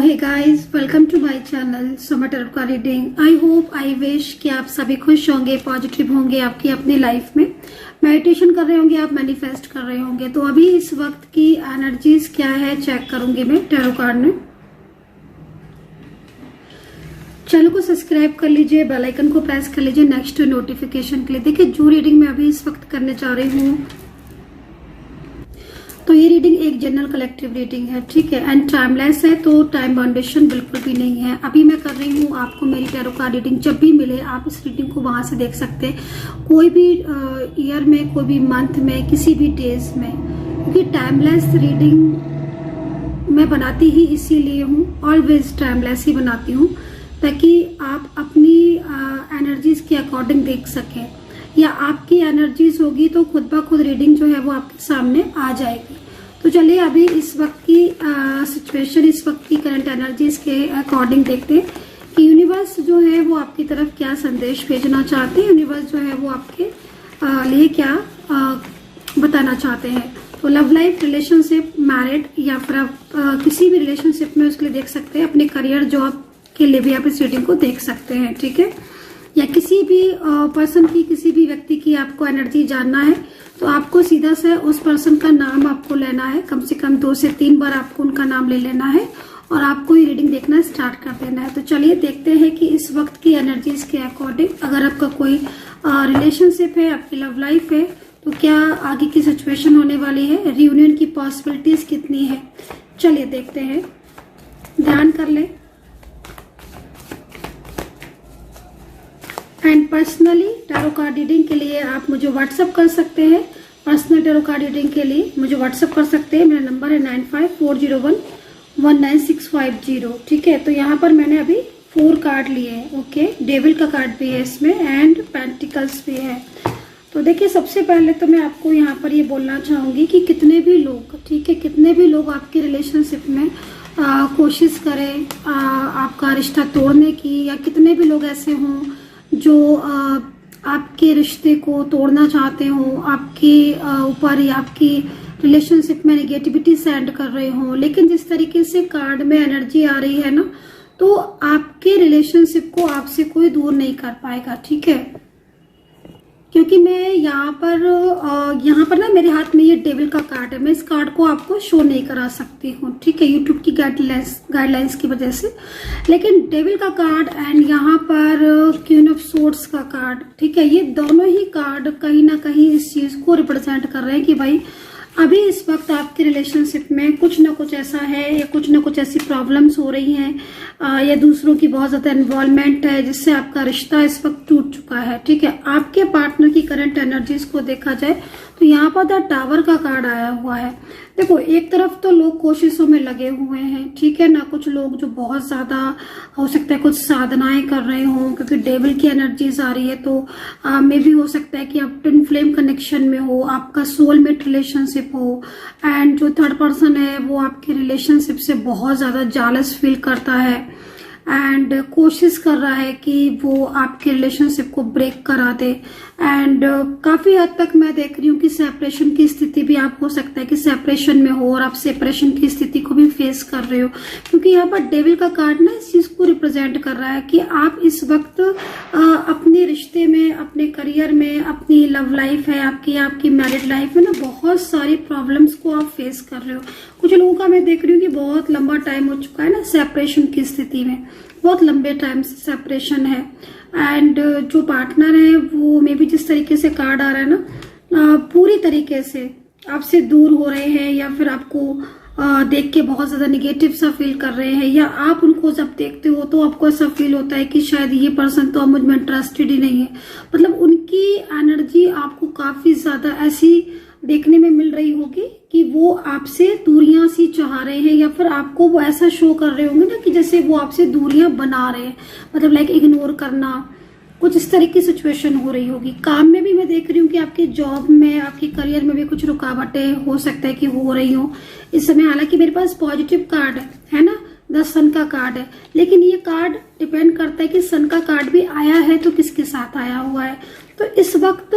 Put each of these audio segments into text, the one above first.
Hey guys, welcome to my channel Soma tarot का reading. I hope I wish कि आप सभी खुश होंगे, पॉजिटिव होंगे आपकी अपनी लाइफ में, मेडिटेशन कर रहे होंगे, आप मैनिफेस्ट कर रहे होंगे। तो अभी इस वक्त की एनर्जीज क्या है चेक करूंगी मैं टैरो कार्ड में। चैनल को सब्सक्राइब कर लीजिए, बेल आइकन को प्रेस कर लीजिए नेक्स्ट नोटिफिकेशन के लिए। देखिए जो रीडिंग मैं अभी इस वक्त करने जा रही हूँ, तो ये रीडिंग एक जनरल कलेक्टिव रीडिंग है, ठीक है, एंड टाइमलेस है, तो टाइम बाउंडेशन बिल्कुल भी नहीं है। अभी मैं कर रही हूँ, आपको मेरी टैरो कार्ड रीडिंग जब भी मिले आप इस रीडिंग को वहां से देख सकते हैं, कोई भी ईयर में, कोई भी मंथ में, किसी भी डेज में, क्योंकि टाइमलेस रीडिंग मैं बनाती ही इसीलिए हूँ, ऑलवेज टाइमलेस ही बनाती हूँ, ताकि आप अपनी एनर्जीज के अकॉर्डिंग देख सकें, या आपकी एनर्जीज होगी तो खुद ब खुद रीडिंग जो है वो आपके सामने आ जाएगी। तो चलिए अभी इस वक्त की सिचुएशन, इस वक्त की करंट एनर्जीज के अकॉर्डिंग देखते हैं कि यूनिवर्स जो है वो आपकी तरफ क्या संदेश भेजना चाहते हैं, यूनिवर्स जो है वो आपके लिए क्या बताना चाहते हैं। तो लव लाइफ, रिलेशनशिप, मैरिड, या फिर आप किसी भी रिलेशनशिप में उसके लिए देख सकते हैं, अपने करियर, जॉब के लिए भी आप इस रीडिंग को देख सकते हैं, ठीक है। या किसी भी पर्सन की, किसी भी व्यक्ति की आपको एनर्जी जानना है तो आपको सीधा से उस पर्सन का नाम आपको लेना है, कम से कम 2 से 3 बार आपको उनका नाम ले लेना है और आपको ये रीडिंग देखना स्टार्ट कर देना है। तो चलिए देखते हैं कि इस वक्त की एनर्जीज के अकॉर्डिंग, अगर आपका कोई रिलेशनशिप है, आपकी लव लाइफ है, तो क्या आगे की सिचुएशन होने वाली है, रियूनियन की पॉसिबिलिटीज कितनी है। चलिए देखते हैं, ध्यान कर ले। And personally tarot card reading के लिए आप मुझे व्हाट्सअप कर सकते हैं। पर्सनल टैरो कार्ड रीडिंग के लिए मुझे व्हाट्सअप कर सकते हैं, मेरा नंबर है 9540119650, ठीक है। तो यहाँ पर मैंने अभी 4 कार्ड लिए हैं, ओके। डेविल का कार्ड भी है इसमें एंड पेंटिकल्स भी है। तो देखिए सबसे पहले तो मैं आपको यहाँ पर ये बोलना चाहूंगी कि कितने भी लोग, ठीक है, कितने भी लोग आपके रिलेशनशिप में कोशिश करें आपका रिश्ता तोड़ने की, या कितने भी लोग ऐसे हों जो आपके रिश्ते को तोड़ना चाहते हो, आपके ऊपर या आपकी रिलेशनशिप में नेगेटिविटी सेंड कर रहे हो, लेकिन जिस तरीके से कार्ड में एनर्जी आ रही है ना, तो आपके रिलेशनशिप को आपसे कोई दूर नहीं कर पाएगा, ठीक है। क्योंकि मैं यहाँ पर ना मेरे हाथ में ये डेविल का कार्ड है, मैं इस कार्ड को आपको शो नहीं करा सकती हूँ, ठीक है, यूट्यूब की गाइडलाइंस की वजह से। लेकिन डेविल का कार्ड एंड यहाँ पर क्वीन ऑफ सोर्ड्स का कार्ड, ठीक है, ये दोनों ही कार्ड कहीं ना कहीं इस चीज को रिप्रेजेंट कर रहे हैं कि भाई अभी इस वक्त आपके रिलेशनशिप में कुछ ना कुछ ऐसा है, या कुछ ना कुछ ऐसी प्रॉब्लम्स हो रही हैं, या दूसरों की बहुत ज्यादा इन्वॉल्वमेंट है, जिससे आपका रिश्ता इस वक्त टूट चुका है, ठीक है। आपके पार्टनर की करंट एनर्जीज को देखा जाए तो यहाँ पर द टावर का कार्ड आया हुआ है। देखो एक तरफ तो लोग कोशिशों में लगे हुए हैं, ठीक है ना, कुछ लोग जो बहुत ज्यादा हो सकता है कुछ साधनाएं कर रहे हो, क्योंकि डेविल की एनर्जीज आ रही है, तो मे भी हो सकता है कि आप ट्विन फ्लेम कनेक्शन में हो, आपका सोलमेट रिलेशनशिप हो, एंड जो थर्ड पर्सन है वो आपके रिलेशनशिप से बहुत ज्यादा जालस फील करता है एंड कोशिश कर रहा है कि वो आपके रिलेशनशिप को ब्रेक करा दे। एंड काफी हद तक मैं देख रही हूँ कि सेपरेशन की स्थिति भी, आप हो सकता है कि सेपरेशन में हो और आप सेपरेशन की स्थिति को भी फेस कर रहे हो, क्योंकि यहाँ पर डेविल का कार्ड ना इस चीज को रिप्रेजेंट कर रहा है कि आप इस वक्त अपने रिश्ते में, अपने करियर में, अपनी लव लाइफ है आपकी मैरिड लाइफ में ना बहुत सारी प्रॉब्लम्स को आप फेस कर रहे हो। कुछ लोगों का मैं देख रही हूँ कि बहुत लंबा टाइम हो चुका है ना सेपरेशन की स्थिति में, बहुत लंबे टाइम से सेपरेशन है, एंड जो पार्टनर है वो मे भी जिस तरीके से कार्ड आ रहा है ना, पूरी तरीके से आपसे दूर हो रहे हैं, या फिर आपको देख के बहुत ज्यादा निगेटिव सा फील कर रहे हैं, या आप उनको जब देखते हो तो आपको ऐसा फील होता है कि शायद ये पर्सन तो अब मुझ में इंटरेस्टेड ही नहीं है। मतलब उनकी एनर्जी आपको काफी ज्यादा ऐसी देखने में मिल रही होगी कि वो आपसे दूरियां सी चाह रहे हैं, या फिर आपको वो ऐसा शो कर रहे होंगे ना कि जैसे वो आपसे दूरियां बना रहे हैं, मतलब लाइक इग्नोर करना, कुछ इस तरह की सिचुएशन हो रही होगी। काम में भी मैं देख रही हूँ कि आपके जॉब में, आपके करियर में भी कुछ रुकावटें हो सकता है कि हो रही हो इस समय। हालांकि मेरे पास पॉजिटिव कार्ड है ना, 10 सन का कार्ड है, लेकिन ये कार्ड डिपेंड करता है कि सन का कार्ड भी आया है तो किसके साथ आया हुआ है। तो इस वक्त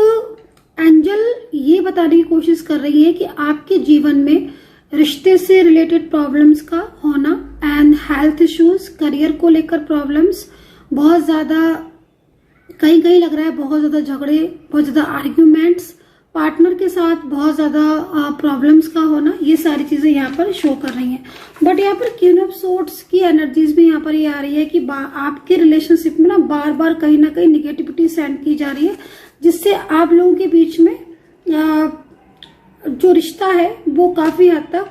एंजल ये बताने की कोशिश कर रही है कि आपके जीवन में रिश्ते से रिलेटेड प्रॉब्लम्स का होना एंड हेल्थ इश्यूज, करियर को लेकर प्रॉब्लम्स, बहुत ज्यादा कहीं कहीं लग रहा है बहुत ज्यादा झगड़े, बहुत ज्यादा आर्ग्यूमेंट्स, पार्टनर के साथ बहुत ज्यादा प्रॉब्लम्स का होना, ये सारी चीजें यहाँ पर शो कर रही हैं। बट यहाँ पर क्वीन ऑफ सोर्ड्स की एनर्जीज भी यहाँ पर ये आ रही है कि आपके रिलेशनशिप में ना बार कहीं ना कहीं निगेटिविटी सेंड की जा रही है, जिससे आप लोगों के बीच में जो रिश्ता है वो काफी हद तक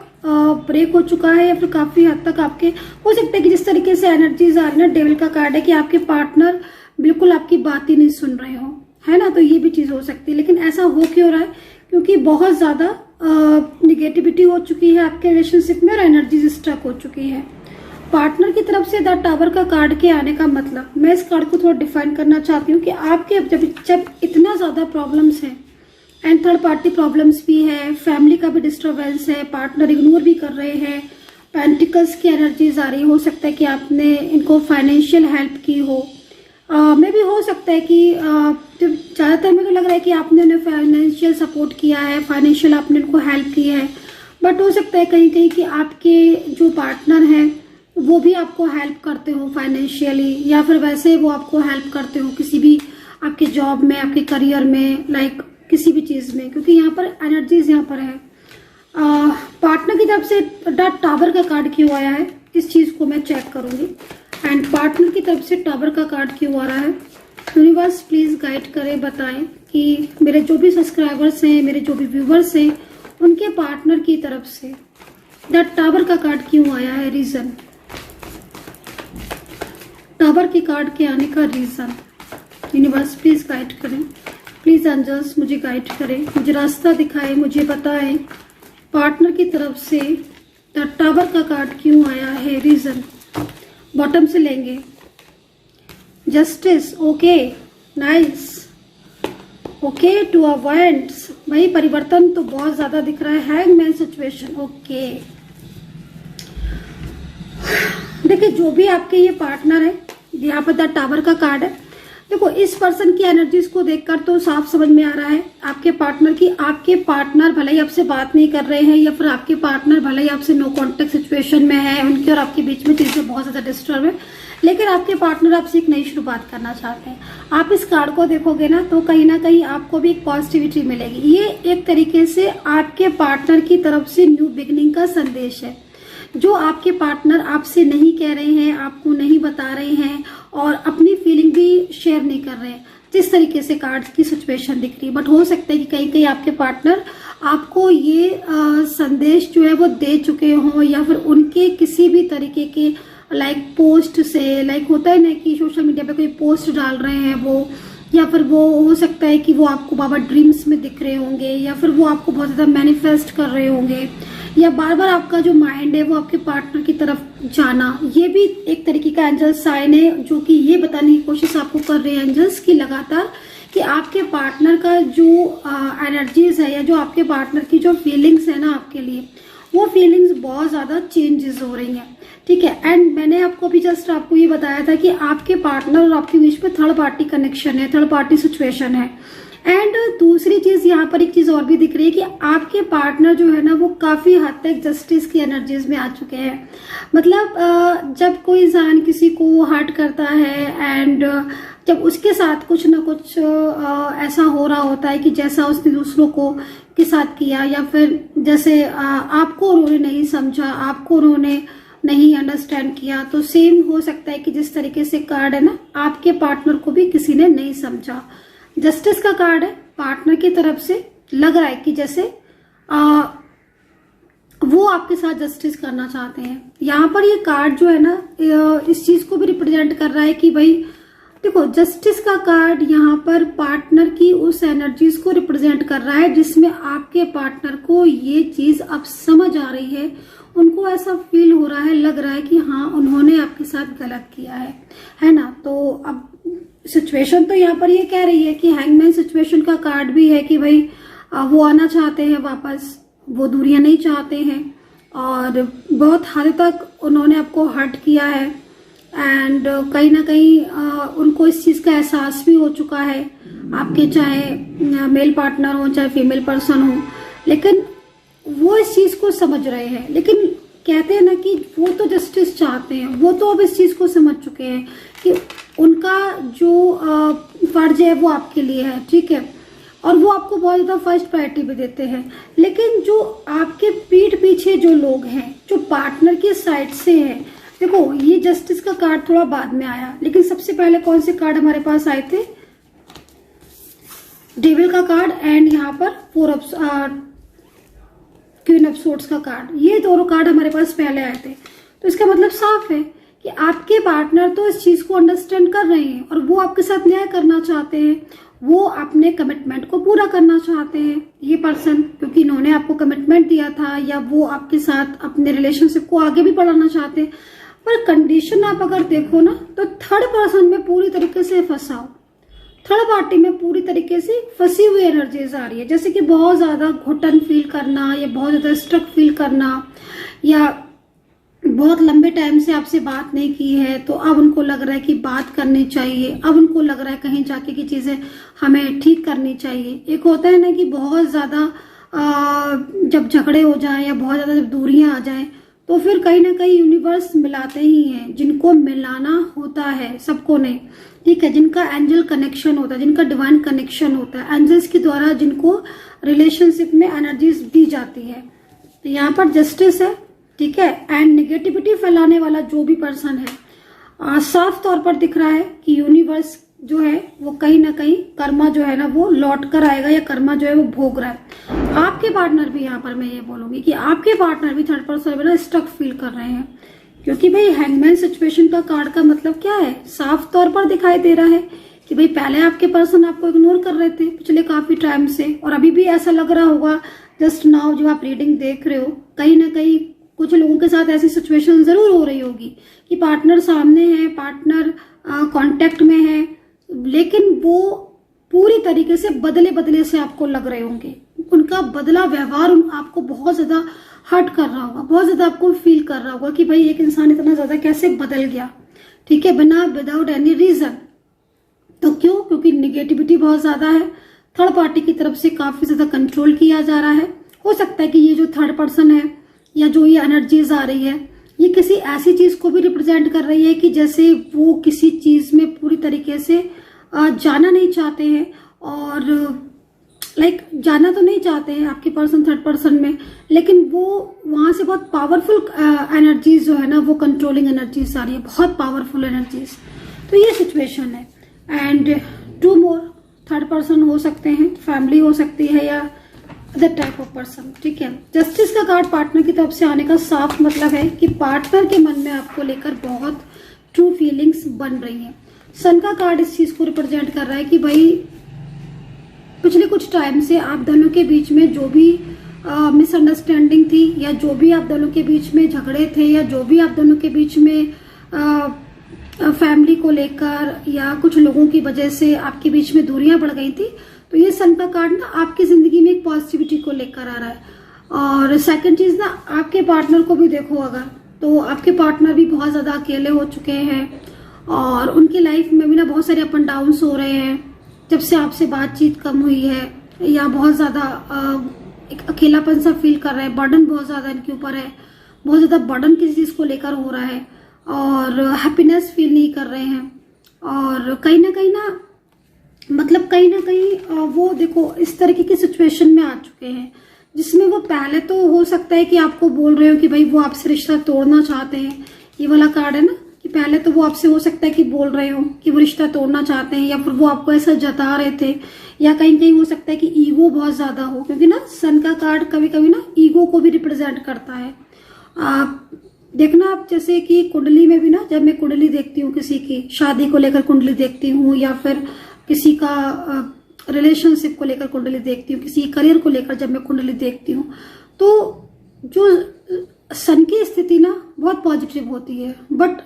ब्रेक हो चुका है, या फिर काफी हद तक आपके हो सकता है कि जिस तरीके से एनर्जीज आ रही है ना, डेविल का कार्ड है कि आपके पार्टनर बिल्कुल आपकी बात ही नहीं सुन रहे हो, है ना। तो ये भी चीज हो सकती है, लेकिन ऐसा हो क्यों रहा है? क्योंकि बहुत ज्यादा निगेटिविटी हो चुकी है आपके रिलेशनशिप में और एनर्जीज स्ट्रक हो चुकी है। पार्टनर की तरफ से द टावर का कार्ड के आने का मतलब, मैं इस कार्ड को थोड़ा डिफाइन करना चाहती हूँ कि आपके जब इतना ज्यादा प्रॉब्लम्स है एंड थर्ड पार्टी प्रॉब्लम्स भी है, फैमिली का भी डिस्टर्बेंस है, पार्टनर इग्नोर भी कर रहे हैं, पेंटिकल्स की एनर्जीज आ रही, हो सकता है कि आपने इनको फाइनेंशियल हेल्प की हो, मे भी हो सकता है कि ज्यादातर मेरे को लग रहा है कि आपने उन्हें फाइनेंशियल सपोर्ट किया है, फाइनेंशियल आपने उनको हेल्प की है। बट हो सकता है कहीं कहीं कि आपके जो पार्टनर हैं वो भी आपको हेल्प करते हो फाइनेंशियली, या फिर वैसे वो आपको हेल्प करते हो किसी भी आपके जॉब में, आपके करियर में, लाइक किसी भी चीज में, क्योंकि यहाँ पर एनर्जीज यहाँ पर है। पार्टनर की तरफ से द टावर का कार्ड क्यों आया है, इस चीज को मैं चेक करूंगी। एंड पार्टनर की तरफ से टावर का कार्ड क्यों आ रहा है, यूनिवर्स प्लीज गाइड करें, बताएं कि मेरे जो भी सब्सक्राइबर्स हैं, मेरे जो भी व्यूवर्स हैं, उनके पार्टनर की तरफ से द टावर का कार्ड क्यों आया है, रीजन, टावर के कार्ड के आने का रीजन। यूनिवर्स प्लीज गाइड करें, प्लीज एंजल्स मुझे गाइड करें, मुझे रास्ता दिखाएं, मुझे बताएं पार्टनर की तरफ से द टावर का कार्ड क्यों आया है, रीजन। बॉटम से लेंगे, justice, okay nice, okay to avoids, भाई परिवर्तन तो बहुत ज्यादा दिख रहा है, हैंगमैन सिचुएशन, ओके। देखिए जो भी आपके ये पार्टनर है, यहाँ पर द टावर का कार्ड है, देखो इस पर्सन की एनर्जीज को देखकर तो साफ समझ में आ रहा है आपके पार्टनर की, आपके पार्टनर भले ही आपसे बात नहीं कर रहे हैं, या फिर आपके पार्टनर भले ही आपसे नो कांटेक्ट सिचुएशन में है, उनके और आपके बीच में चीजें बहुत ज्यादा डिस्टर्ब है, लेकिन आपके पार्टनर आपसे एक नई शुरुआत करना चाहते हैं। आप इस कार्ड को देखोगे ना तो कहीं ना कहीं आपको भी एक पॉजिटिविटी मिलेगी। ये एक तरीके से आपके पार्टनर की तरफ से न्यू बिगिनिंग का संदेश है, जो आपके पार्टनर आपसे नहीं कह रहे हैं, आपको नहीं बता रहे हैं और अपनी फीलिंग भी शेयर नहीं कर रहे हैं, जिस तरीके से कार्ड्स की सिचुएशन दिख रही है। बट हो सकता है कि कहीं कहीं आपके पार्टनर आपको ये संदेश जो है वो दे चुके हों, या फिर उनके किसी भी तरीके के लाइक पोस्ट से, लाइक होता है ना कि सोशल मीडिया पे कोई पोस्ट डाल रहे हैं वो, या फिर वो हो सकता है कि वो आपको बाबा ड्रीम्स में दिख रहे होंगे, या फिर वो आपको बहुत ज्यादा मैनिफेस्ट कर रहे होंगे, या बार बार आपका जो माइंड है वो आपके पार्टनर की तरफ जाना, ये भी एक तरीके का एंजल साइन है, जो कि ये बताने की कोशिश आपको कर रहे हैं एंजल्स की लगातार कि आपके पार्टनर का जो एनर्जीज है, या जो आपके पार्टनर की जो फीलिंग्स है ना आपके लिए, वो फीलिंग्स बहुत ज्यादा चेंजेस हो रही हैं, ठीक है। एंड मैंने आपको भी जस्ट आपको ये बताया था कि आपके पार्टनर और आपके बीच में थर्ड पार्टी कनेक्शन है, थर्ड पार्टी सिचुएशन है। एंड दूसरी चीज यहाँ पर एक चीज और भी दिख रही है कि आपके पार्टनर जो है ना वो काफी हद तक जस्टिस की एनर्जीज में आ चुके हैं। मतलब जब कोई इंसान किसी को हर्ट करता है एंड जब उसके साथ कुछ ना कुछ ऐसा हो रहा होता है कि जैसा उसने दूसरों को के साथ किया, या फिर जैसे आपको उन्होंने नहीं समझा, आपको उन्होंने नहीं अंडरस्टैंड किया, तो सेम हो सकता है कि जिस तरीके से कार्ड है ना, आपके पार्टनर को भी किसी ने नहीं समझा। जस्टिस का कार्ड है, पार्टनर की तरफ से लग रहा है कि जैसे वो आपके साथ जस्टिस करना चाहते हैं। यहाँ पर ये कार्ड जो है ना इस चीज को भी रिप्रेजेंट कर रहा है कि भाई देखो, जस्टिस का कार्ड यहाँ पर पार्टनर की उस एनर्जीज को रिप्रेजेंट कर रहा है जिसमें आपके पार्टनर को ये चीज अब समझ आ रही है, उनको ऐसा फील हो रहा है, लग रहा है कि हाँ उन्होंने आपके साथ गलत किया है ना। तो अब सिचुएशन तो यहाँ पर ये कह रही है कि हैंगमैन सिचुएशन का कार्ड भी है कि भाई वो आना चाहते हैं वापस, वो दूरियां नहीं चाहते हैं, और बहुत हद तक उन्होंने आपको हर्ट किया है एंड कहीं ना कहीं उनको इस चीज का एहसास भी हो चुका है, आपके चाहे मेल पार्टनर हो चाहे फीमेल पर्सन हो, लेकिन वो इस चीज को समझ रहे हैं, लेकिन कहते हैं ना कि वो तो जस्टिस चाहते हैं, वो तो अब इस चीज को समझ चुके हैं कि उनका जो फर्ज है वो आपके लिए है, ठीक है, और वो आपको बहुत ज्यादा फर्स्ट प्रायोरिटी भी देते हैं। लेकिन जो आपके पीठ पीछे जो लोग हैं, जो पार्टनर की साइड से हैं, देखो ये जस्टिस का कार्ड थोड़ा बाद में आया, लेकिन सबसे पहले कौन से कार्ड हमारे पास आए थे? डेविल का कार्ड एंड यहाँ पर क्वीन ऑफ सोर्ड्स का कार्ड। ये दोनों कार्ड हमारे पास पहले आए थे। तो इसका मतलब साफ है कि आपके पार्टनर तो इस चीज को अंडरस्टैंड कर रहे हैं और वो आपके साथ न्याय करना चाहते हैं, वो अपने कमिटमेंट को पूरा करना चाहते हैं ये पर्सन, क्योंकि इन्होंने आपको कमिटमेंट दिया था, या वो आपके साथ अपने रिलेशनशिप को आगे भी बढ़ाना चाहते हैं। पर कंडीशन आप अगर देखो ना, तो थर्ड पर्सन में पूरी तरीके से फंसाओ, थर्ड पार्टी में पूरी तरीके से फंसी हुई एनर्जीज आ रही है, जैसे कि बहुत ज्यादा घुटन फील करना, या बहुत ज्यादा स्ट्रक फील करना, या बहुत लंबे टाइम से आपसे बात नहीं की है तो अब उनको लग रहा है कि बात करनी चाहिए, अब उनको लग रहा है कहीं जाके की चीजें हमें ठीक करनी चाहिए। एक होता है ना कि बहुत ज्यादा जब झगड़े हो जाए या बहुत ज्यादा जब दूरियां आ जाए, तो फिर कहीं ना कहीं यूनिवर्स मिलाते ही हैं, जिनको मिलाना होता है सबको नहीं, ठीक है, जिनका एंजल कनेक्शन होता है, जिनका डिवाइन कनेक्शन होता है, एंजल्स के द्वारा जिनको रिलेशनशिप में एनर्जीज दी जाती है। तो यहाँ पर जस्टिस है, ठीक है, एंड निगेटिविटी फैलाने वाला जो भी पर्सन है, साफ तौर पर दिख रहा है कि यूनिवर्स जो है वो कहीं ना कहीं कर्मा जो है ना वो लौट कर आएगा, या कर्मा जो है वो भोग रहा है। आपके पार्टनर भी, यहाँ पर मैं ये बोलूंगी कि आपके पार्टनर भी थर्ड पर्सन में ना स्ट्रक फील कर रहे हैं, क्योंकि भाई हैंगमैन सिचुएशन का कार्ड का मतलब क्या है? साफ तौर पर दिखाई दे रहा है कि भाई पहले आपके पर्सन आपको इग्नोर कर रहे थे पिछले काफी टाइम से, और अभी भी ऐसा लग रहा होगा जस्ट नाउ जो आप रीडिंग देख रहे हो, कहीं ना कहीं कुछ लोगों के साथ ऐसी सिचुएशन जरूर हो रही होगी कि पार्टनर सामने है, पार्टनर कांटेक्ट में है, लेकिन वो पूरी तरीके से बदले बदले से आपको लग रहे होंगे, उनका बदला व्यवहार आपको बहुत ज्यादा हर्ट कर रहा होगा, बहुत ज्यादा आपको फील कर रहा होगा कि भाई एक इंसान इतना ज्यादा कैसे बदल गया, ठीक है, बिना विदाउट एनी रीजन। तो क्यों? क्योंकि निगेटिविटी बहुत ज्यादा है, थर्ड पार्टी की तरफ से काफी ज्यादा कंट्रोल किया जा रहा है। हो सकता है कि ये जो थर्ड पर्सन है या जो ये एनर्जीज आ रही है, ये किसी ऐसी चीज को भी रिप्रेजेंट कर रही है कि जैसे वो किसी चीज में पूरी तरीके से जाना नहीं चाहते हैं, और जाना तो नहीं चाहते हैं आपके पर्सन थर्ड पर्सन में, लेकिन वो वहां से बहुत पावरफुल एनर्जीज जो है ना वो कंट्रोलिंग एनर्जीज आ रही है, बहुत पावरफुल एनर्जीज। तो ये सिचुएशन है। एंड 2 मोर थर्ड पर्सन हो सकते हैं, फैमिली हो सकती है, या अदर टाइप ऑफ पर्सन, ठीक है। जस्टिस का कार्ड पार्टनर की तरफ से आने का साफ मतलब है कि पार्टनर के मन में आपको लेकर बहुत ट्रू फीलिंग्स बन रही हैं। सन का कार्ड इस चीज को रिप्रेजेंट कर रहा है कि भाई पिछले कुछ टाइम से आप दोनों के बीच में जो भी मिसअंडरस्टैंडिंग थी, या जो भी आप दोनों के बीच में झगड़े थे, या जो भी आप दोनों के बीच में फैमिली को लेकर या कुछ लोगों की वजह से आपके बीच में दूरियां बढ़ गई थी, तो ये सन का कार्ड ना आपकी जिंदगी में एक पॉजिटिविटी को लेकर आ रहा है। और सेकंड चीज ना, आपके पार्टनर को भी देखो अगर, तो आपके पार्टनर भी बहुत ज्यादा अकेले हो चुके हैं, और उनकी लाइफ में भी ना बहुत सारे अप एंड डाउन्स हो रहे हैं जब से आपसे बातचीत कम हुई है, या बहुत ज्यादा एक अकेलापन सा फील कर रहे हैं, बर्डन बहुत ज्यादा इनके ऊपर है, बहुत ज्यादा बर्डन किसी चीज को लेकर हो रहा है, और हैप्पीनेस फील नहीं कर रहे हैं। और कहीं ना कहीं वो देखो इस तरीके की सिचुएशन में आ चुके हैं जिसमें वो पहले तो हो सकता है कि आपको बोल रहे हो कि भाई वो आपसे रिश्ता तोड़ना चाहते हैं, ये वाला कार्ड है ना, कि पहले तो वो आपसे हो सकता है कि बोल रहे हो कि वो रिश्ता तोड़ना चाहते हैं, या फिर वो आपको ऐसा जता रहे थे, या कहीं कहीं हो सकता है कि ईगो बहुत ज्यादा हो, क्योंकि ना सन का कार्ड कभी कभी ना ईगो को भी रिप्रेजेंट करता है। देखना आप, जैसे कि कुंडली में भी ना, जब मैं कुंडली देखती हूँ किसी की शादी को लेकर कुंडली देखती हूँ, या फिर किसी का रिलेशनशिप को लेकर कुंडली देखती हूँ, किसी करियर को लेकर जब मैं कुंडली देखती हूँ, तो जो सन की स्थिति ना बहुत पॉजिटिव होती है। बट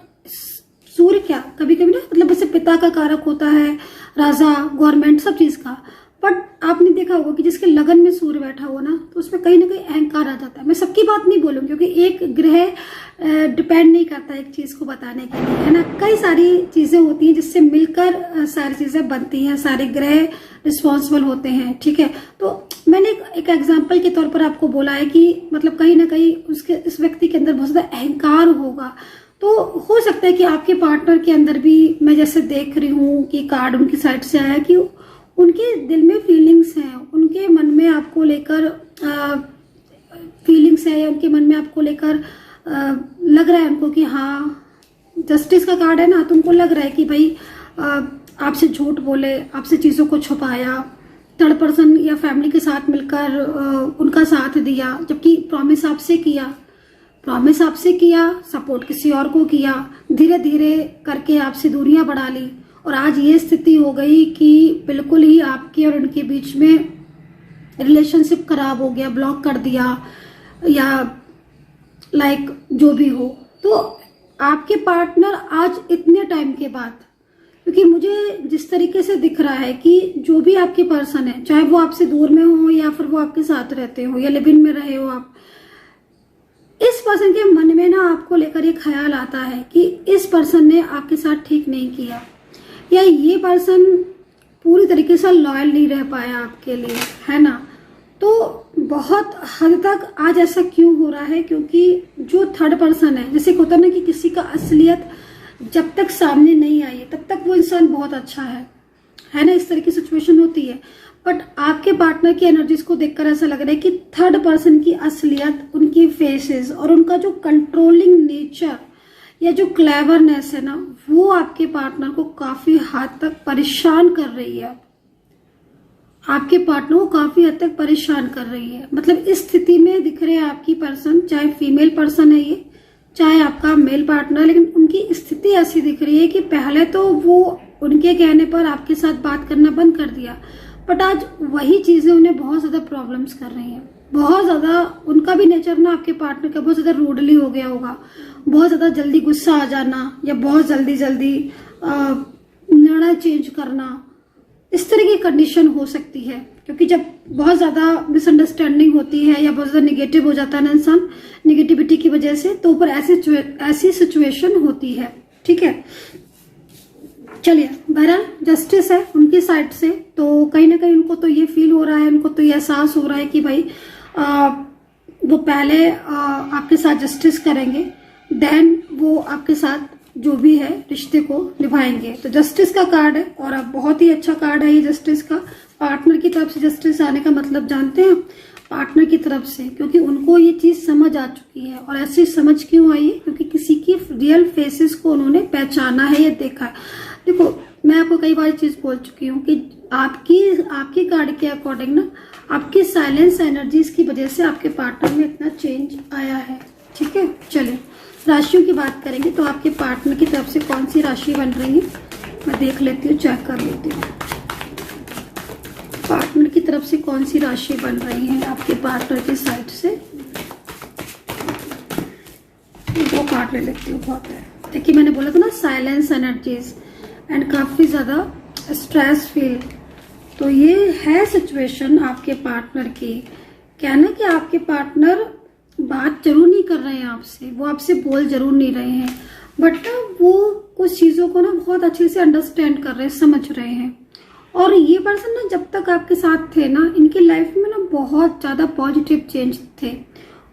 सूर्य क्या कभी कभी ना, मतलब वैसे पिता का कारक होता है, राजा, गवर्नमेंट, सब चीज का, बट आपने देखा होगा कि जिसके लगन में सूर्य बैठा हुआ ना, तो उसमें कहीं ना कहीं अहंकार आ जाता है। मैं सबकी बात नहीं बोलूंगी क्योंकि एक ग्रह डिपेंड नहीं करता एक चीज को बताने के लिए, है ना, कई सारी चीजें होती हैं जिससे मिलकर सारी चीजें बनती हैं, सारे ग्रह रिस्पॉन्सिबल होते हैं, ठीक है। तो मैंने एक एग्जाम्पल के तौर पर आपको बोला है कि मतलब कहीं ना कहीं उसके इस व्यक्ति के अंदर बहुत ज्यादा अहंकार होगा। तो हो सकता है कि आपके पार्टनर के अंदर भी, मैं जैसे देख रही हूँ कि कार्ड उनकी साइड से आया, कि उनके दिल में फीलिंग्स हैं, उनके मन में आपको लेकर फीलिंग्स है, या उनके मन में आपको लेकर लग रहा है उनको कि हाँ, जस्टिस का कार्ड है ना, तो उनको लग रहा है कि भाई आपसे झूठ बोले, आपसे चीज़ों को छुपाया, थर्ड पर्सन या फैमिली के साथ मिलकर उनका साथ दिया, जबकि प्रॉमिस आपसे किया, सपोर्ट किसी और को किया, धीरे धीरे करके आपसे दूरियां बढ़ा ली, और आज ये स्थिति हो गई कि बिल्कुल ही आपके और उनके बीच में रिलेशनशिप खराब हो गया, ब्लॉक कर दिया, या लाइक जो भी हो। तो आपके पार्टनर आज इतने टाइम के बाद, क्योंकि मुझे जिस तरीके से दिख रहा है कि जो भी आपके पर्सन है, चाहे वो आपसे दूर में हो या फिर वो आपके साथ रहते हो या लिव इन में रहे हो आप, इस पर्सन के मन में ना आपको लेकर ये ख्याल आता है कि इस पर्सन ने आपके साथ ठीक नहीं किया, या ये पर्सन पूरी तरीके से लॉयल नहीं रह पाया आपके लिए, है ना। तो बहुत हद तक आज ऐसा क्यों हो रहा है, क्योंकि जो थर्ड पर्सन है, जैसे होता ना कि किसी का असलियत जब तक सामने नहीं आई है तब तक वो इंसान बहुत अच्छा है ना, इस तरह की सिचुएशन होती है। बट आपके पार्टनर की एनर्जीज को देखकर ऐसा लग रहा है कि थर्ड पर्सन की असलियत, उनकी फेसेस और उनका जो कंट्रोलिंग नेचर या जो क्लेवरनेस है ना, वो आपके पार्टनर को काफी हद तक परेशान कर रही है। आपके पार्टनर को काफी हद तक परेशान कर रही है। मतलब इस स्थिति में दिख रहे हैं आपकी पर्सन, चाहे फीमेल पर्सन है ये, चाहे आपका मेल पार्टनर, लेकिन उनकी स्थिति ऐसी दिख रही है कि पहले तो वो उनके कहने पर आपके साथ बात करना बंद कर दिया, बट आज वही चीजें उन्हें बहुत ज्यादा प्रॉब्लम्स कर रही हैं। बहुत ज्यादा उनका भी नेचर ना आपके पार्टनर का बहुत ज्यादा रूडली हो गया होगा, बहुत ज्यादा जल्दी गुस्सा आ जाना, या बहुत जल्दी निर्णय चेंज करना, इस तरह की कंडीशन हो सकती है। क्योंकि जब बहुत ज्यादा मिसअंडरस्टैंडिंग होती है या बहुत ज्यादा निगेटिव हो जाता है ना इंसान, निगेटिविटी की वजह से, तो ऊपर ऐसी सिचुएशन होती है। ठीक है, चलिए, बहरहाल जस्टिस है उनकी साइड से, तो कहीं ना कहीं उनको तो ये फील हो रहा है, उनको तो ये एहसास हो रहा है कि भाई वो पहले आपके साथ जस्टिस करेंगे, देन वो आपके साथ जो भी है रिश्ते को निभाएंगे। तो जस्टिस का कार्ड है, और अब बहुत ही अच्छा कार्ड है ये जस्टिस का। पार्टनर की तरफ से जस्टिस आने का मतलब जानते हैं, पार्टनर की तरफ से, क्योंकि उनको ये चीज समझ आ चुकी है। और ऐसी समझ क्यों आई है, क्योंकि किसी की रियल फेसेस को उन्होंने पहचाना है, ये देखा है। देखो, मैं आपको कई बार चीज बोल चुकी हूँ कि आपकी कार्ड के अकॉर्डिंग ना, आपकी साइलेंस एनर्जीज की वजह से आपके पार्टनर में इतना चेंज आया है। ठीक है, चलिए राशियों की बात करेंगे। तो आपके पार्टनर की तरफ से कौन सी राशि बन रही है, मैं देख लेती हूँ, चेक कर लेती हूँ। पार्टनर की तरफ से कौन सी राशि बन रही है आपके पार्टनर की साइड से, वो कार्ड ले लेती हूँ। बहुत है, देखिए मैंने बोला था ना, साइलेंस एनर्जीज एंड काफी ज्यादा स्ट्रेस फील। तो ये है सिचुएशन आपके पार्टनर की। कहना कि आपके पार्टनर बात जरूर नहीं कर रहे हैं आपसे, वो आपसे बोल जरूर नहीं रहे हैं, बट ना वो कुछ चीजों को ना बहुत अच्छे से अंडरस्टैंड कर रहे हैं, समझ रहे हैं। और ये पर्सन ना जब तक आपके साथ थे ना, इनकी लाइफ में ना बहुत ज्यादा पॉजिटिव चेंज थे,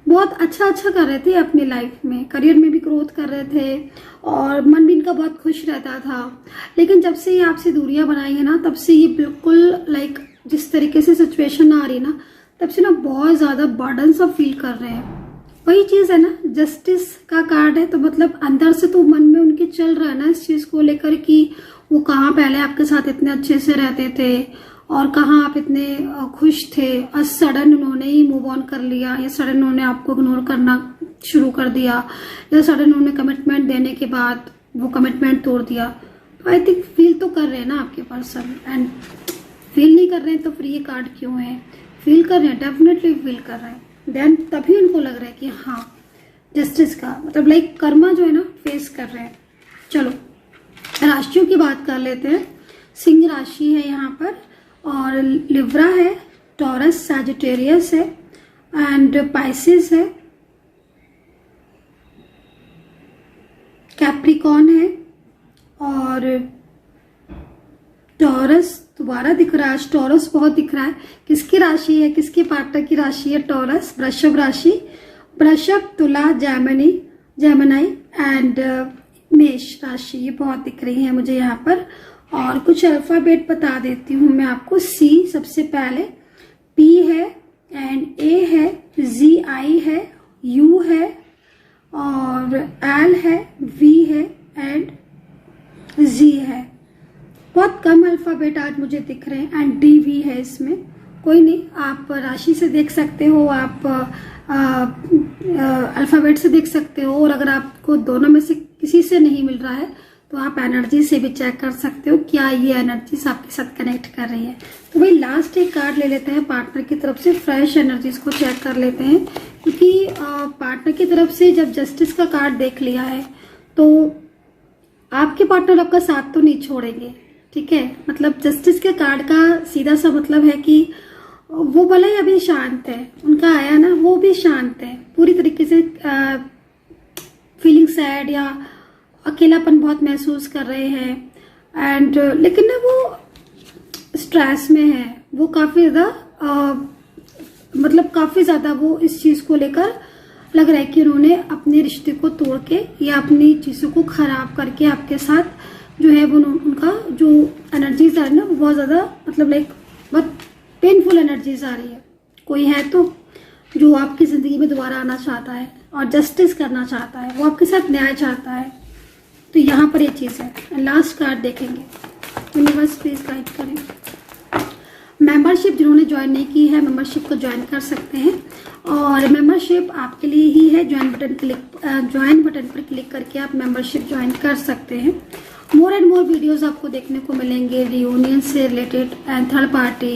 बहुत अच्छा कर रहे थे अपनी लाइफ में, करियर में भी ग्रोथ कर रहे थे, और मन भी इनका बहुत खुश रहता था। लेकिन जब से ये आपसे दूरियां बनाई है ना, तब से ये बिल्कुल लाइक जिस तरीके से सिचुएशन आ रही है ना, तब से ना बहुत ज्यादा बर्डन सा फील कर रहे हैं। वही चीज है ना, जस्टिस का कार्ड है, तो मतलब अंदर से तो मन में उनके चल रहा है ना इस चीज को लेकर कि वो कहाँ पहले आपके साथ इतने अच्छे से रहते थे, और कहाँ आप इतने खुश थे, और सडन उन्होंने ही मूव ऑन कर लिया, या सडन उन्होंने आपको इग्नोर करना शुरू कर दिया, या सडन उन्होंने कमिटमेंट देने के बाद वो कमिटमेंट तोड़ दिया। तो आई थिंक फील तो कर रहे हैं ना आपके पर्सन, एंड फील नहीं कर रहे हैं तो फिर ये कार्ड क्यों है, फील कर रहे हैं, डेफिनेटली फील कर रहे हैं। देन तभी उनको लग रहा है कि हाँ, जस्टिस का मतलब लाइक कर्मा जो है ना फेस कर रहे हैं। चलो राशियों की बात कर लेते हैं। सिंह राशि है यहाँ पर, और लिब्रा है, टॉरस, सैजिटेरियस है, एंड पाइसेस है, कैप्रिकॉर्न है, और टॉरस दोबारा दिख रहा है, टॉरस बहुत दिख रहा है। किसकी राशि है, किसके पार्टनर की राशि है टॉरस? वृषभ राशि, वृषभ, तुला, जेमिनी एंड मेष राशि, ये बहुत दिख रही है मुझे यहाँ पर। और कुछ अल्फाबेट बता देती हूँ मैं आपको। सी सबसे पहले, पी है एंड ए है, जी आई है, यू है और एल है, वी है एंड जी है। बहुत कम अल्फाबेट आज मुझे दिख रहे हैं एंड डी वी है इसमें। कोई नहीं, आप राशि से देख सकते हो, आप अल्फाबेट से देख सकते हो, और अगर आपको दोनों में से किसी से नहीं मिल रहा है तो आप एनर्जी से भी चेक कर सकते हो क्या ये एनर्जीज आपके साथ कनेक्ट कर रही है। तो भाई लास्ट एक कार्ड ले लेते हैं पार्टनर की तरफ से, फ्रेश एनर्जीज को चेक कर लेते हैं, क्योंकि पार्टनर की तरफ से जब जस्टिस का कार्ड देख लिया है तो आपके पार्टनर आपका साथ तो नहीं छोड़ेंगे, ठीक है। मतलब जस्टिस के कार्ड का सीधा सा मतलब है कि वो भले ही अभी शांत है, उनका आया ना, वो भी शांत है, पूरी तरीके से फीलिंग सैड या अकेलापन बहुत महसूस कर रहे हैं एंड लेकिन ना वो स्ट्रेस में है, वो काफी ज्यादा मतलब काफी ज्यादा वो इस चीज को लेकर लग रहा है कि उन्होंने अपने रिश्ते को तोड़ के या अपनी चीजों को खराब करके आपके साथ जो है वो उनका जो एनर्जीज आ रही है ना वो बहुत ज्यादा मतलब लाइक बहुत पेनफुल एनर्जीज आ रही है। कोई है तो जो आपकी जिंदगी में दोबारा आना चाहता है और जस्टिस करना चाहता है, वो आपके साथ न्याय चाहता है, तो यहाँ पर ये चीज है। लास्ट कार्ड देखेंगे, यूनिवर्स प्लीज गाइड करें। मेंबरशिप जिन्होंने ज्वाइन नहीं की है, मेंबरशिप को ज्वाइन कर सकते हैं और मेंबरशिप आपके लिए ही है। ज्वाइन बटन पर क्लिक करके आप मेंबरशिप ज्वाइन कर सकते हैं। मोर एंड मोर वीडियोस आपको देखने को मिलेंगे रियूनियन से related and third party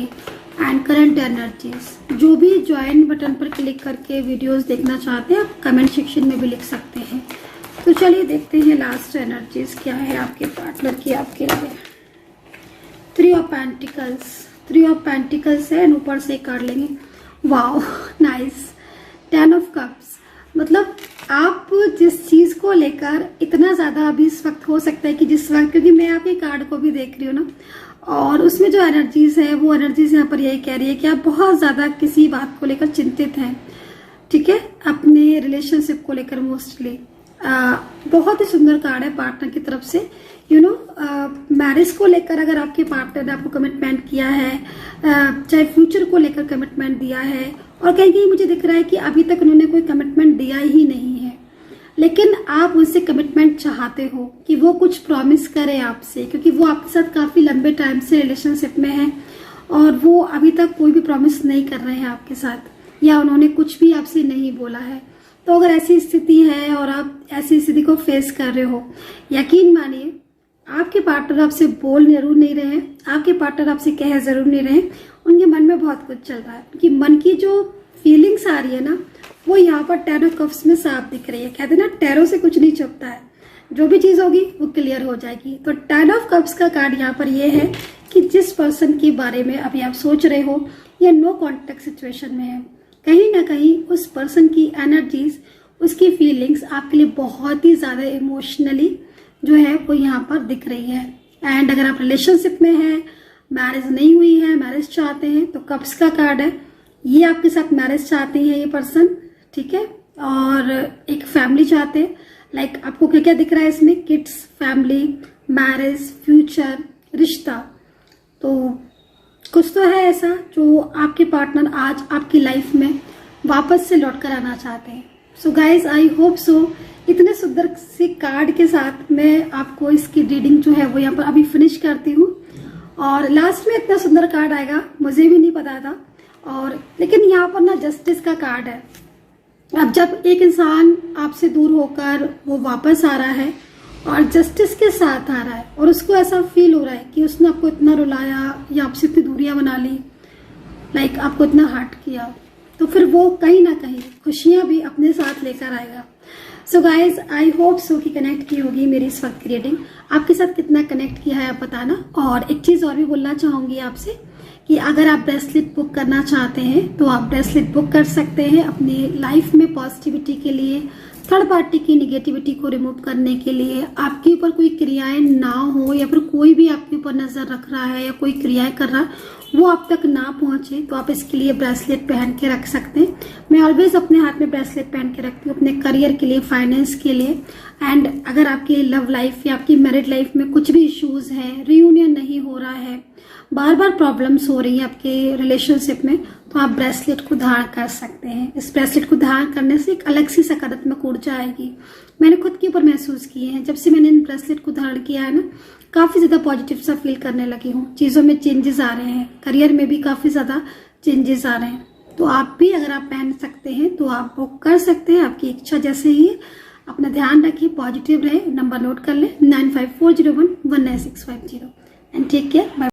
and current energies. जो भी ज्वाइन बटन पर क्लिक करके वीडियोस देखना चाहते हैं आप कमेंट सेक्शन में भी लिख सकते हैं। तो चलिए देखते हैं लास्ट एनर्जीज क्या है आपके पार्टनर की आपके लिए। 3 ऑफ पेंटिकल्स, 3 ऑफ पेंटिकल्स है, ऊपर से कार्ड लेंगे। Wow nice. 10 ऑफ कप्स, मतलब आप जिस चीज को लेकर इतना ज्यादा अभी इस वक्त हो सकता है कि जिस वक्त, क्योंकि मैं आपके कार्ड को भी देख रही हूँ ना, और उसमें जो एनर्जीज है वो एनर्जीज यहाँ पर यही कह रही है कि आप बहुत ज्यादा किसी बात को लेकर चिंतित हैं, ठीक है, अपने रिलेशनशिप को लेकर मोस्टली। बहुत ही सुंदर कार्ड है पार्टनर की तरफ से। यू नो मैरिज को लेकर अगर आपके पार्टनर ने आपको कमिटमेंट किया है, चाहे फ्यूचर को लेकर कमिटमेंट दिया है, और कहीं कहीं मुझे दिख रहा है कि अभी तक उन्होंने कोई कमिटमेंट दिया ही नहीं है, लेकिन आप उनसे कमिटमेंट चाहते हो कि वो कुछ प्रॉमिस करे आपसे, क्योंकि वो आपके साथ काफी लंबे टाइम से रिलेशनशिप में है और वो अभी तक कोई भी प्रॉमिस नहीं कर रहे हैं आपके साथ, या उन्होंने कुछ भी आपसे नहीं बोला है। तो अगर ऐसी स्थिति है और आप ऐसी स्थिति को फेस कर रहे हो, यकीन मानिए आपके पार्टनर आपसे बोल जरूर नहीं रहे हैं, आपके पार्टनर आपसे कह जरूर नहीं रहे, उनके मन में बहुत कुछ चल रहा है। उनकी मन की जो फीलिंग्स आ रही है ना वो यहाँ पर 10 ऑफ कप्स में साफ दिख रही है। कहते हैं ना टैरो से कुछ नहीं छुपता है, जो भी चीज होगी वो क्लियर हो जाएगी। तो 10 ऑफ कप्स का कार्ड यहाँ पर ये है कि जिस पर्सन के बारे में अभी आप सोच रहे हो या नो कॉन्टेक्ट सिचुएशन में है, कहीं ना कहीं उस पर्सन की एनर्जीज, उसकी फीलिंग्स आपके लिए बहुत ही ज्यादा इमोशनली जो है वो यहाँ पर दिख रही है। एंड अगर आप रिलेशनशिप में हैं, मैरिज नहीं हुई है, मैरिज चाहते हैं, तो कप्स का कार्ड है, ये आपके साथ मैरिज चाहते हैं ये पर्सन, ठीक है, और एक फैमिली चाहते हैं। लाइक आपको क्या क्या दिख रहा है इसमें, किड्स, फैमिली, मैरिज, फ्यूचर, रिश्ता। तो कुछ तो है ऐसा जो आपके पार्टनर आज आपकी लाइफ में वापस से लौट कर आना चाहते हैं। So guys I hope so. इतने सुंदर से कार्ड के साथ मैं आपको इसकी रीडिंग जो है वो यहाँ पर अभी फिनिश करती हूँ, और लास्ट में इतना सुंदर कार्ड आएगा मुझे भी नहीं पता था। और लेकिन यहाँ पर ना जस्टिस का कार्ड है। अब जब एक इंसान आपसे दूर होकर वो वापस आ रहा है और जस्टिस के साथ आ रहा है और उसको ऐसा फील हो रहा है कि उसने आपको इतना रुलाया या आपसे इतनी दूरियां बना ली, लाइक आपको इतना हर्ट किया, तो फिर वो कहीं ना कहीं खुशियां भी अपने साथ लेकर आएगा। So guys I hope so कि कनेक्ट की होगी मेरी इस वक्त की रीडिंग। आपके साथ कितना कनेक्ट किया है आप बताना। और एक चीज और भी बोलना चाहूंगी आपसे कि अगर आप ब्रेसलेट बुक करना चाहते हैं तो आप ब्रेसलेट बुक कर सकते हैं अपनी लाइफ में पॉजिटिविटी के लिए, थर्ड पार्टी की निगेटिविटी को रिमूव करने के लिए, आपके ऊपर कोई क्रियाएं ना हो या फिर कोई भी आपके ऊपर नजर रख रहा है या कोई क्रियाएं कर रहा है वो आप तक ना पहुंचे, तो आप इसके लिए ब्रेसलेट पहन के रख सकते हैं। मैं ऑलवेज अपने हाथ में ब्रेसलेट पहन के रखती हूँ अपने करियर के लिए, फाइनेंस के लिए। एंड अगर आपकी लव लाइफ या आपकी मैरिड लाइफ में कुछ भी इश्यूज है, रियूनियन नहीं हो रहा है, बार बार प्रॉब्लम्स हो रही है आपके रिलेशनशिप में, तो आप ब्रेसलेट को धारण कर सकते हैं। इस ब्रेसलेट को धारण करने से एक अलग सी सकारात्मक ऊर्जा आएगी। मैंने खुद के ऊपर महसूस किए हैं, जब से मैंने इन ब्रेसलेट को धारण किया है ना, काफी ज्यादा पॉजिटिव सा फील करने लगी हूँ। चीजों में चेंजेस आ रहे हैं, करियर में भी काफी ज्यादा चेंजेस आ रहे हैं। तो आप भी अगर आप पहन सकते हैं तो आप बुक कर सकते हैं, आपकी इच्छा जैसे ही। अपना ध्यान रखिए, पॉजिटिव रहे। नंबर नोट कर ले 9540119650 एंड टेक केयर। बाय।